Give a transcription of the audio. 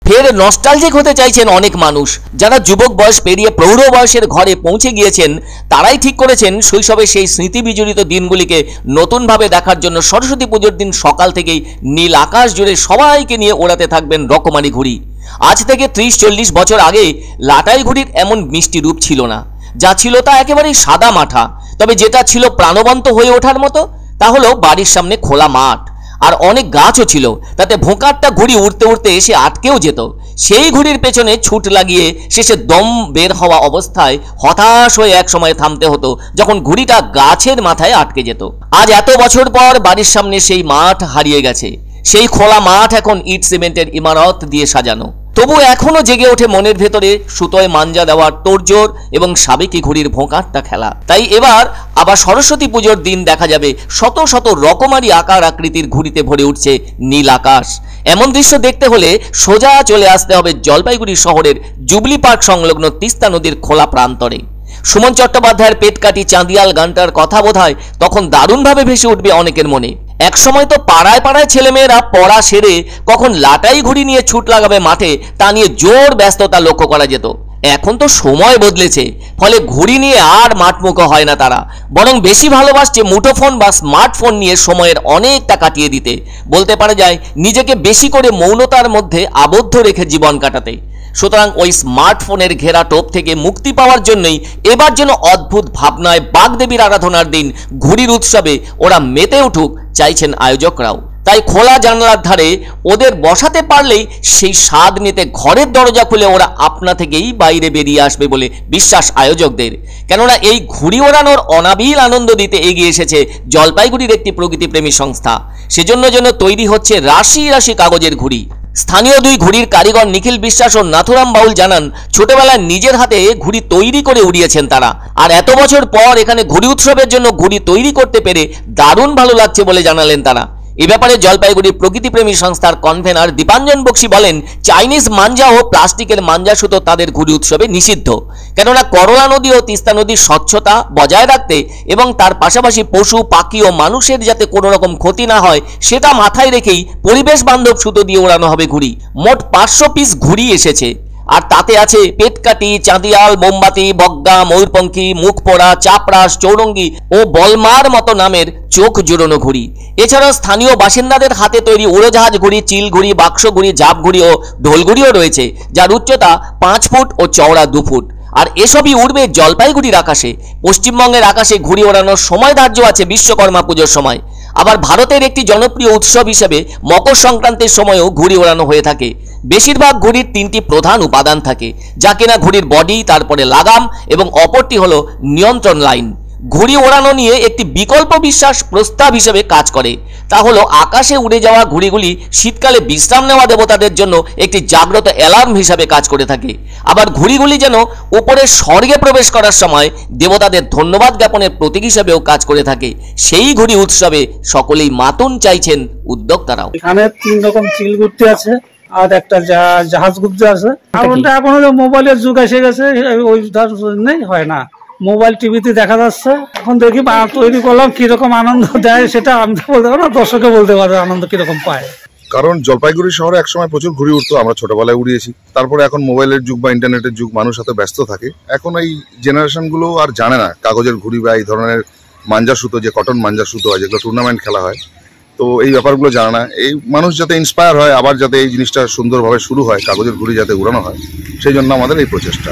ফের নস্টালজিক হতে চাইছেন অনেক মানুষ। যারা যুবক বয়স পেরিয়ে প্রৌঢ় বয়সের ঘরে পৌঁছে গিয়েছেন তারাই ঠিক করেছেন শৈশবে সেই স্মৃতি বিজড়িত দিনগুলিকে নতুনভাবে দেখার জন্য সরস্বতী পুজোর দিন সকাল থেকেই নীল আকাশ জুড়ে সবাইকে নিয়ে ওড়াতে থাকবেন রকমারি ঘুড়ি। আজ থেকে 30-40 বছর আগে লাটাই ঘুড়ির এমন মিষ্টি রূপ ছিল না। যা ছিল তা একেবারেই সাদা মাঠা। তবে যেটা ছিল প্রাণবন্ত হয়ে ওঠার মতো তা হলো বাড়ির সামনে খোলা মাঠ, আর অনেক গাছও ছিল। তাতে ভোঁকারটা ঘুড়ি উড়তে উড়তে এসে আটকেও যেত। সেই ঘুড়ির পেছনে ছুট লাগিয়ে শেষে দম বের হওয়া অবস্থায় হতাশ হয়ে এক সময় থামতে হতো যখন ঘুড়িটা গাছের মাথায় আটকে যেত। আজ এত বছর পর বাড়ির সামনে সেই মাঠ হারিয়ে গেছে। সেই খোলা মাঠ এখন ইট সিমেন্টের ইমারত দিয়ে সাজানো। তবু এখনো জেগে ওঠে মনের ভেতরে সুতোয় মাঞ্জা দেওয়ার তোড়জোড় এবং সাবেকি ঘুড়ির ভোঁকারটা খেলা। তাই এবার আবার সরস্বতী পুজোর দিন দেখা যাবে শত শত রকমারি আকার আকৃতির ঘুড়িতে ভরে উঠছে নীল আকাশ। এমন দৃশ্য দেখতে হলে সোজা চলে আসতে হবে জলপাইগুড়ি শহরের জুবলি পার্ক সংলগ্ন তিস্তা নদীর খোলা প্রান্তরে। সুমন চট্টোপাধ্যায়ের পেট কাটি চাঁদিয়াল গানটার কথা বোধহয় তখন দারুণভাবে ভেসে উঠবে অনেকের মনে। একসময় তো পাড়ায় পাড়ায় ছেলেমেয়েরা পড়া সেরে কখন লাটাই ঘুড়ি নিয়ে ছুট লাগাবে মাঠে তা নিয়ে জোর ব্যস্ততা লক্ষ্য করা যেত। এখন তো সময় বদলেছে, ফলে ঘুড়ি নিয়ে আর মাঠমুখো হয় না তারা, বরং বেশি ভালোবাসছে মুঠোফোন বা স্মার্টফোন নিয়ে সময়ের অনেকটা কাটিয়ে দিতে। বলতে পারা যায় নিজেকে বেশি করে মৌনতার মধ্যে আবদ্ধ রেখে জীবন কাটাতে। সুতরাং ওই স্মার্টফোনের ঘেরা টোপ থেকে মুক্তি পাওয়ার জন্যই এবার যেন অদ্ভুত ভাবনায় বাগদেবীর আরাধনার দিন ঘুড়ির উৎসবে ওরা মেতে উঠুক চাইছেন আয়োজকরাও। তাই খোলা জানালার ধারে ওদের বসাতে পারলেই সেই স্বাদ নিতে ঘরের দরজা খুলে ওরা আপনা থেকেই বাইরে বেরিয়ে আসবে বলে বিশ্বাস আয়োজকদের। কেননা এই ঘুড়ি ওড়ানোর অনাবিল আনন্দ দিতে এগিয়ে এসেছে জলপাইগুড়ির একটি প্রকৃতিপ্রেমী সংস্থা। সেজন্য যেন তৈরি হচ্ছে রাশি রাশি কাগজের ঘুড়ি। স্থানীয় দুই ঘুড়ির কারিগর নিখিল বিশ্বাস ও নাথুরাম বাউল জানান ছোটবেলায় নিজের হাতে ঘুড়ি তৈরি করে উড়িয়েছেন তারা। আর এত বছর পর এখানে ঘুড়ি উৎসবের জন্য ঘুড়ি তৈরি করতে পেরে দারুণ ভালো লাগছে বলে জানালেন তারা। এ ব্যাপারে জলপাইগুড়ি প্রকৃতিপ্রেমী সংস্থার কনভেনার দীপাঞ্জন বক্সি বলেন, চাইনিজ মাঞ্জা ও প্লাস্টিকের মাঞ্জা সুতো তাদের ঘুড়ি উৎসবে নিষিদ্ধ। কেননা করলা নদী ও তিস্তা নদীর স্বচ্ছতা বজায় রাখতে এবং তার পাশাপাশি পশু পাখি ও মানুষের যাতে কোনো রকম ক্ষতি না হয় সেটা মাথায় রেখেই পরিবেশ বান্ধব সুতো দিয়ে ওড়ানো হবে ঘুড়ি। মোট 500 পিস ঘুড়ি এসেছে, আর তাতে আছে পেটকাটি, চাঁদিয়াল, মোমবাতি, বগ্গা, ময়ূরপঙ্খী, মুখ পোড়া, চাপরাস, চৌরঙ্গি ও বলমার মতো নামের চোখ জুড়োনো ঘুড়ি। এছাড়াও স্থানীয় বাসিন্দাদের হাতে তৈরি উড়োজাহাজ ঘুড়ি, চিল ঘুড়ি, বাক্স ঘুড়ি, জাপ ঘুড়ি ও ঢোল ঘুড়িও রয়েছে, যার উচ্চতা 5 ফুট ও চওড়া 2 ফুট। আর এসবই উড়বে জলপাইগুড়ির আকাশে। পশ্চিমবঙ্গের আকাশে ঘুড়ি ওড়ানোর সময় ধার্য আছে বিশ্বকর্মা পুজোর সময়। আবার ভারতের একটি জনপ্রিয় উৎসব হিসেবে মকর সংক্রান্তির সময়ও ঘুড়ি ওড়ানো হয়ে থাকে। বেশিরভাগ ঘুড়ির 3টি প্রধান উপাদান থাকে, যা কিনা ঘুড়ির বডি, তারপরে লাগাম এবং অপরটি হলো নিয়ন্ত্রণ লাইন। ঘুড়ি ওড়ানো নিয়ে একটি বিকল্প বিশ্বাস প্রস্তাব হিসেবে কাজ করে, তা হলো আকাশে উড়ে যাওয়া ঘুড়িগুলি শীতকালে বিশ্রাম নেওয়া দেবতাদের জন্য একটি জাগ্রত অ্যালার্ম হিসাবে কাজ করে থাকে। আবার ঘুড়িগুলি যেন উপরে স্বর্গে প্রবেশ করার সময় দেবতাদের ধন্যবাদ জ্ঞাপনের প্রতীক হিসেবেও কাজ করে থাকে। সেই ঘুড়ি উৎসবে সকলেই মাতুন চাইছেন উদ্যোক্তারাও। এখানে 3 রকম চিল ঘুরতে আছে আর একটা জাহাজ ঘুরতে আছে। আর ওটা এখন মোবাইলের যুগ এসে গেছে, ওই নেই হয় না, মোবাইল টিভিতে দেখা যাচ্ছে। এখন দেখি তৈরি করলাম, কিরকম আনন্দ দেয় সেটা আমি বলতে পারবো না, দর্শকে বলতে পারবে আনন্দ কিরকম পায়। কারণ জলপাইগুড়ি শহরে একসময় প্রচুর ঘুড়ি উঠতো, আমরা ছোটবেলায় উড়িয়েছি। তারপরে এখন মোবাইলের যুগ বা ইন্টারনেটের যুগ, মানুষ হাতে ব্যস্ত থাকে। এখন এই জেনারেশনগুলো আর জানে না কাগজের ঘুড়ি বা এই ধরনের মাঞ্জা সুতো, যে কটন মাঞ্জা সুতো হয় যেগুলো টুর্নামেন্ট খেলা হয়, তো এই ব্যাপারগুলো জানে না। এই মানুষ যাতে ইন্সপায়ার হয়, আবার যাতে এই জিনিসটা সুন্দরভাবে শুরু হয়, কাগজের ঘুড়ি যাতে উড়ানো হয়, সেই জন্য আমাদের এই প্রচেষ্টা।